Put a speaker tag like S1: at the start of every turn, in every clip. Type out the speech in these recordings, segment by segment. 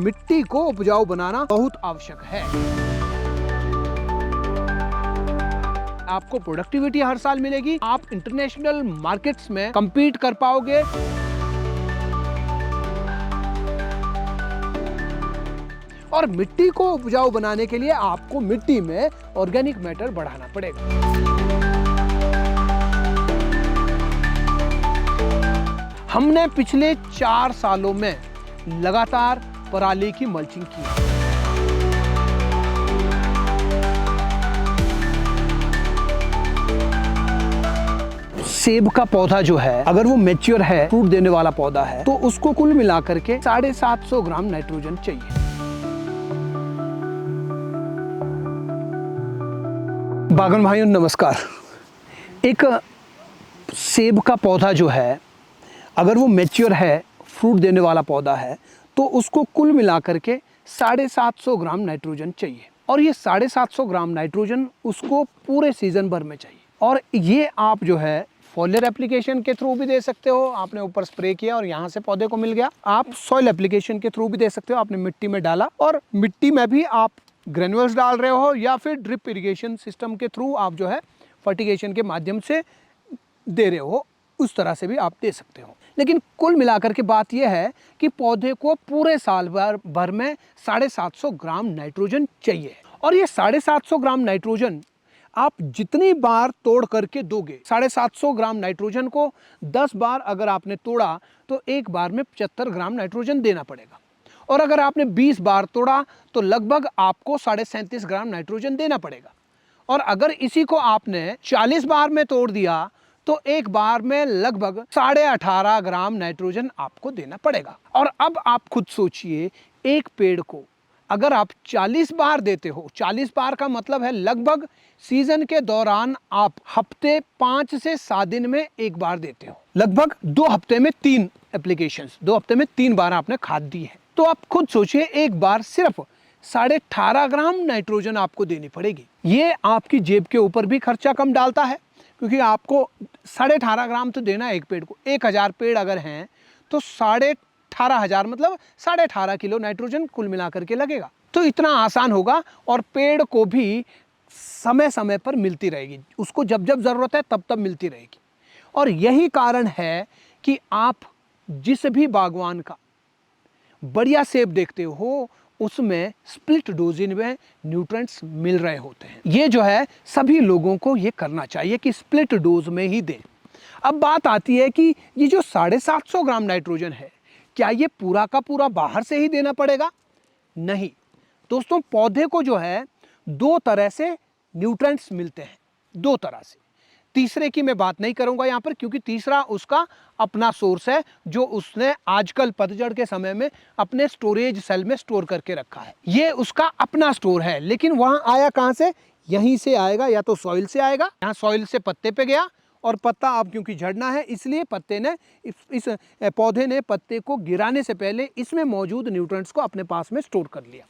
S1: मिट्टी को उपजाऊ बनाना बहुत आवश्यक है। आपको प्रोडक्टिविटी हर साल मिलेगी, आप इंटरनेशनल मार्केट्स में compete कर पाओगे। और मिट्टी को उपजाऊ बनाने के लिए आपको मिट्टी में ऑर्गेनिक मैटर बढ़ाना पड़ेगा। हमने पिछले 4 सालों में लगातार पराली की मल्चिंग की। सेब का पौधा जो है, अगर वो मैच्योर है, फ्रूट देने वाला पौधा है, तो उसको कुल मिलाकर के 750 ग्राम नाइट्रोजन चाहिए। बागवान भाइयों नमस्कार। एक सेब का पौधा जो है, अगर वो मैच्योर है, फ्रूट देने वाला पौधा है, तो उसको कुल मिलाकर के 750 ग्राम नाइट्रोजन चाहिए। और ये 750 ग्राम नाइट्रोजन उसको पूरे सीजन भर में चाहिए। और ये आप जो है फॉलियर एप्लीकेशन के थ्रू भी दे सकते हो, आपने ऊपर स्प्रे किया और यहाँ से पौधे को मिल गया। आप सॉइल एप्लीकेशन के थ्रू भी दे सकते हो, आपने मिट्टी में डाला और मिट्टी में भी आप ग्रेनुअल्स डाल रहे हो, या फिर ड्रिप इरिगेशन सिस्टम के थ्रू आप जो है फर्टिगेशन के माध्यम से दे रहे हो, उस तरह से भी आप दे सकते हो। लेकिन कुल मिलाकर के बात यह है कि पौधे को पूरे साल भर में 750 ग्राम नाइट्रोजन चाहिए। और ये 750 ग्राम नाइट्रोजन आप जितनी बार तोड़ करके दोगे, 750 ग्राम नाइट्रोजन को 10 बार अगर आपने तोड़ा तो एक बार में 75 ग्राम नाइट्रोजन देना पड़ेगा। और अगर आपने 20 बार तोड़ा तो लगभग आपको 37.5 ग्राम नाइट्रोजन देना पड़ेगा। और अगर इसी को आपने 40 बार में तोड़ दिया तो एक बार में लगभग 18.5 ग्राम नाइट्रोजन आपको देना पड़ेगा। और अब आप खुद सोचिए, एक पेड़ को अगर आप 40 बार देते हो, 40 बार का मतलब है लगभग सीजन के दौरान आप हफ्ते 5 से 7 दिन में एक बार देते हो, लगभग 2 हफ्ते में 3 एप्लीकेशंस, 2 हफ्ते में 3 बार आपने खाद दी है। तो आप खुद सोचिए, एक बार सिर्फ 18.5 ग्राम नाइट्रोजन आपको देनी पड़ेगी। ये आपकी जेब के ऊपर भी खर्चा कम डालता है, क्योंकि आपको 18.5 ग्राम तो देना है एक पेड़ को। 1000 पेड़ अगर हैं तो 18,500 मतलब 18.5 किलो नाइट्रोजन कुल मिलाकर के लगेगा। तो इतना आसान होगा और पेड़ को भी समय समय पर मिलती रहेगी, उसको जब जब ज़रूरत है तब तब मिलती रहेगी। और यही कारण है कि आप जिस भी बागवान का बढ़िया सेब देखते हो, उसमें स्प्लिट डोजिन में न्यूट्रिएंट्स मिल रहे होते हैं। ये जो है सभी लोगों को ये करना चाहिए कि स्प्लिट डोज में ही दें। अब बात आती है कि ये जो 750 ग्राम नाइट्रोजन है, क्या ये पूरा का पूरा बाहर से ही देना पड़ेगा? नहीं दोस्तों, पौधे को जो है 2 तरह से न्यूट्रिएंट्स मिलते हैं, 2 तरह से। तीसरे की मैं बात नहीं करूंगा यहाँ पर, क्योंकि तीसरा उसका अपना सोर्स है जो उसने आजकल पतझड़ के समय में अपने स्टोरेज सेल में स्टोर करके रखा है। ये उसका अपना स्टोर है, लेकिन वहां आया कहां से? यहीं से आएगा, या तो सॉइल से आएगा। यहाँ सॉइल से पत्ते पे गया और पत्ता अब क्योंकि झड़ना है, इसलिए पत्ते ने इस पौधे ने पत्ते को गिराने से पहले इसमें मौजूद न्यूट्रिएंट्स को अपने पास में स्टोर कर लिया।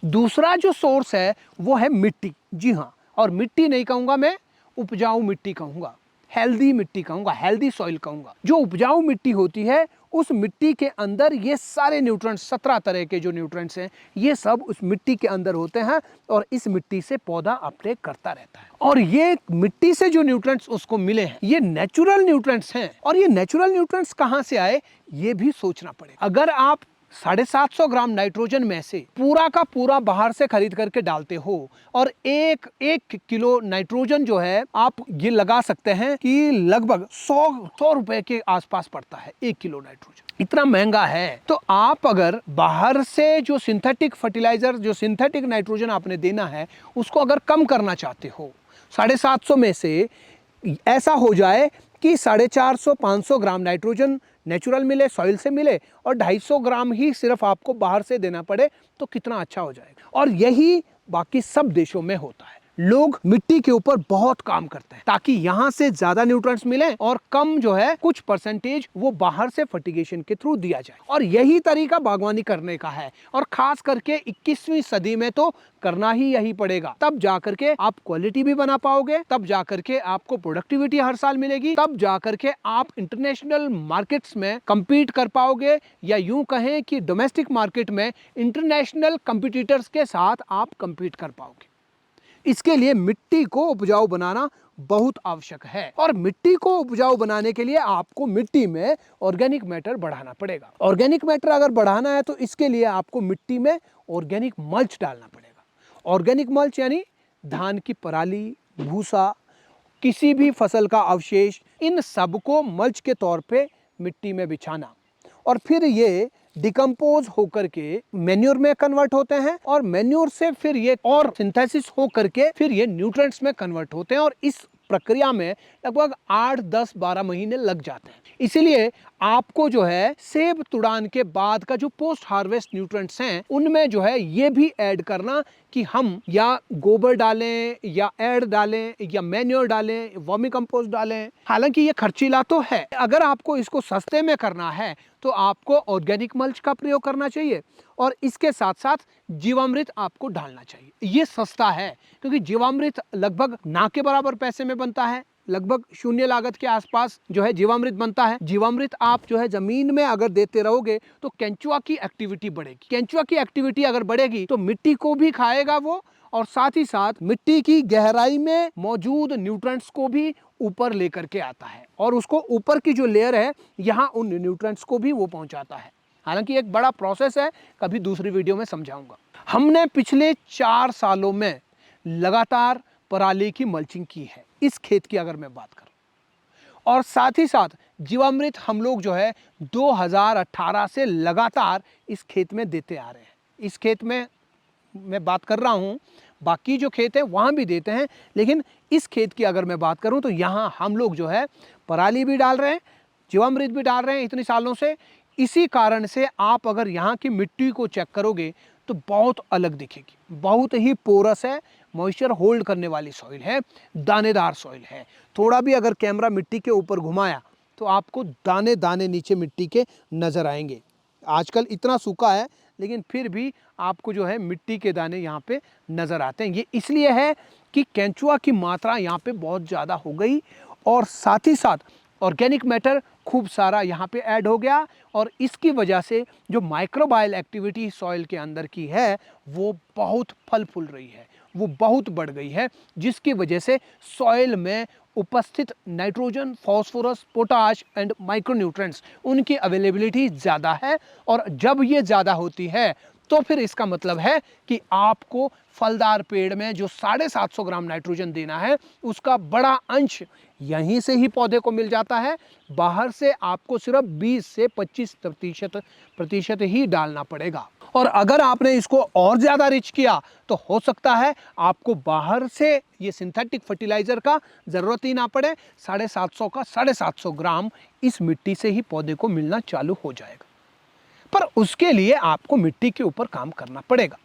S1: दूसरा जो सोर्स है वो है मिट्टी। जी हाँ, और मिट्टी नहीं कहूंगा मैं, उपजाऊ मिट्टी कहूंगा, हेल्दी मिट्टी कहूंगा, हेल्दी सॉइल कहूंगा। जो उपजाऊ मिट्टी होती है, उस मिट्टी के अंदर ये सारे न्यूट्रिएंट्स, 17 तरह के जो न्यूट्रिएंट्स हैं, ये सब उस मिट्टी के अंदर होते हैं और इस मिट्टी से पौधा अपटेक करता रहता है। और ये मिट्टी से जो न्यूट्रिएंट्स उसको मिले हैं, ये नेचुरल न्यूट्रिएंट्स हैं। और ये नेचुरल न्यूट्रिएंट्स कहाँ से आए, ये भी सोचना पड़ेगा। अगर आप 750 ग्राम नाइट्रोजन में से पूरा का पूरा बाहर से खरीद करके डालते हो, और एक किलो नाइट्रोजन जो है आप ये लगा सकते हैं कि लगभग 100 रुपए के आसपास पड़ता है 1 किलो नाइट्रोजन, इतना महंगा है। तो आप अगर बाहर से जो सिंथेटिक फर्टिलाइजर, जो सिंथेटिक नाइट्रोजन आपने देना है, उसको अगर कम करना चाहते हो, 750 में से ऐसा हो जाए कि 450-500 ग्राम नाइट्रोजन नेचुरल मिले, सॉइल से मिले, और 250 ग्राम ही सिर्फ आपको बाहर से देना पड़े, तो कितना अच्छा हो जाएगा। और यही बाकी सब देशों में होता है। लोग मिट्टी के ऊपर बहुत काम करते हैं ताकि यहाँ से ज्यादा न्यूट्रिएंट्स मिले और कम जो है कुछ परसेंटेज वो बाहर से फर्टिगेशन के थ्रू दिया जाए। और यही तरीका बागवानी करने का है और खास करके 21वीं सदी में तो करना ही यही पड़ेगा। तब जाकर के आप क्वालिटी भी बना पाओगे, तब जाकर के आपको प्रोडक्टिविटी हर साल मिलेगी, तब जाकर के आप इंटरनेशनल मार्केट्स में compete कर पाओगे, या यूं कहें कि डोमेस्टिक मार्केट में इंटरनेशनल कंपटीटर्स के साथ आप compete कर पाओगे। इसके लिए मिट्टी को उपजाऊ बनाना बहुत आवश्यक है और मिट्टी को उपजाऊ बनाने के लिए आपको मिट्टी में ऑर्गेनिक मैटर बढ़ाना पड़ेगा। ऑर्गेनिक मैटर अगर बढ़ाना है तो इसके लिए आपको मिट्टी में ऑर्गेनिक मल्च डालना पड़ेगा। ऑर्गेनिक मल्च यानी धान की पराली, भूसा, किसी भी फसल का अवशेष, इन सब को मल्च के तौर पे मिट्टी में बिछाना और फिर ये डिकम्पोज होकर के मैन्योर में कन्वर्ट होते हैं और मैन्योर से फिर ये और सिंथेसिस हो करके फिर ये न्यूट्रिएंट्स में कन्वर्ट होते हैं और इस प्रक्रिया में लगभग 8, 10, 12 महीने लग जाते हैं। इसीलिए आपको जो है सेब तुड़ान के बाद का जो पोस्ट हार्वेस्ट न्यूट्रिएंट्स हैं उनमें जो है ये भी ऐड करना कि हम या गोबर डालें या ऐड डालें या मैन्योर डालें, वर्मी कंपोस्ट डालें। हालांकि ये खर्चीला तो है, अगर आपको इसको सस्ते में करना है तो आपको ऑर्गेनिक मल्च का प्रयोग करना चाहिए और इसके साथ साथ जीवामृत आपको डालना चाहिए। ये सस्ता है क्योंकि जीवामृत लगभग ना के बराबर पैसे में बनता है, लगभग 0 लागत के आसपास जो है जीवामृत बनता है। जीवामृत आप जो है जमीन में अगर देते रहोगे तो केंचुआ की एक्टिविटी बढ़ेगी। केंचुआ की एक्टिविटी अगर बढ़ेगी तो मिट्टी को भी खाएगा वो और साथ ही साथ मिट्टी की गहराई में मौजूद न्यूट्रिएंट्स को भी ऊपर लेकर के आता है और उसको ऊपर की जो लेयर है यहाँ उन न्यूट्रिएंट्स को भी वो पहुंचाता है। हालांकि एक बड़ा प्रोसेस है, कभी दूसरी वीडियो में समझाऊंगा। हमने पिछले 4 सालों में लगातार पराली की मल्चिंग की है इस खेत की अगर मैं बात करूं, और साथ ही साथ जीवामृत हम लोग जो है 2018 से लगातार इस खेत में देते आ रहे हैं। इस खेत में मैं बात कर रहा हूं, बाकी जो खेत है वहां भी देते हैं, लेकिन इस खेत की अगर मैं बात करूं तो यहाँ हम लोग जो है पराली भी डाल रहे हैं, जीवामृत भी डाल रहे हैं इतने सालों से। इसी कारण से आप अगर यहाँ की मिट्टी को चेक करोगे तो बहुत अलग दिखेगी, बहुत ही पोरस है, मॉइस्चर होल्ड करने वाली सॉइल है, दानेदार सॉइल है। थोड़ा भी अगर कैमरा मिट्टी के ऊपर घुमाया तो आपको दाने दाने नीचे मिट्टी के नज़र आएंगे। आजकल इतना सूखा है लेकिन फिर भी आपको जो है मिट्टी के दाने यहाँ पे नज़र आते हैं। ये इसलिए है कि केंचुआ की मात्रा यहाँ पे बहुत ज़्यादा हो गई और साथ ही साथ ऑर्गेनिक मैटर खूब सारा यहाँ पे ऐड हो गया और इसकी वजह से जो माइक्रोबायल एक्टिविटी सॉइल के अंदर की है वो बहुत फल फूल रही है, वो बहुत बढ़ गई है, जिसकी वजह से सॉइल में उपस्थित nitrogen, phosphorus, potash and micronutrients उनकी अवेलेबिलिटी ज़्यादा है। और जब ये ज़्यादा होती है तो फिर इसका मतलब है कि आपको फलदार पेड़ में जो 750 ग्राम नाइट्रोजन देना है उसका बड़ा अंश यहीं से ही पौधे को मिल जाता है। बाहर से आपको सिर्फ 20 से 25% ही डालना पड़ेगा। और अगर आपने इसको और ज़्यादा रिच किया तो हो सकता है आपको बाहर से ये सिंथेटिक फर्टिलाइज़र का ज़रूरत ही ना पड़े। 750 का 750 ग्राम इस मिट्टी से ही पौधे को मिलना चालू हो जाएगा, पर उसके लिए आपको मिट्टी के ऊपर काम करना पड़ेगा।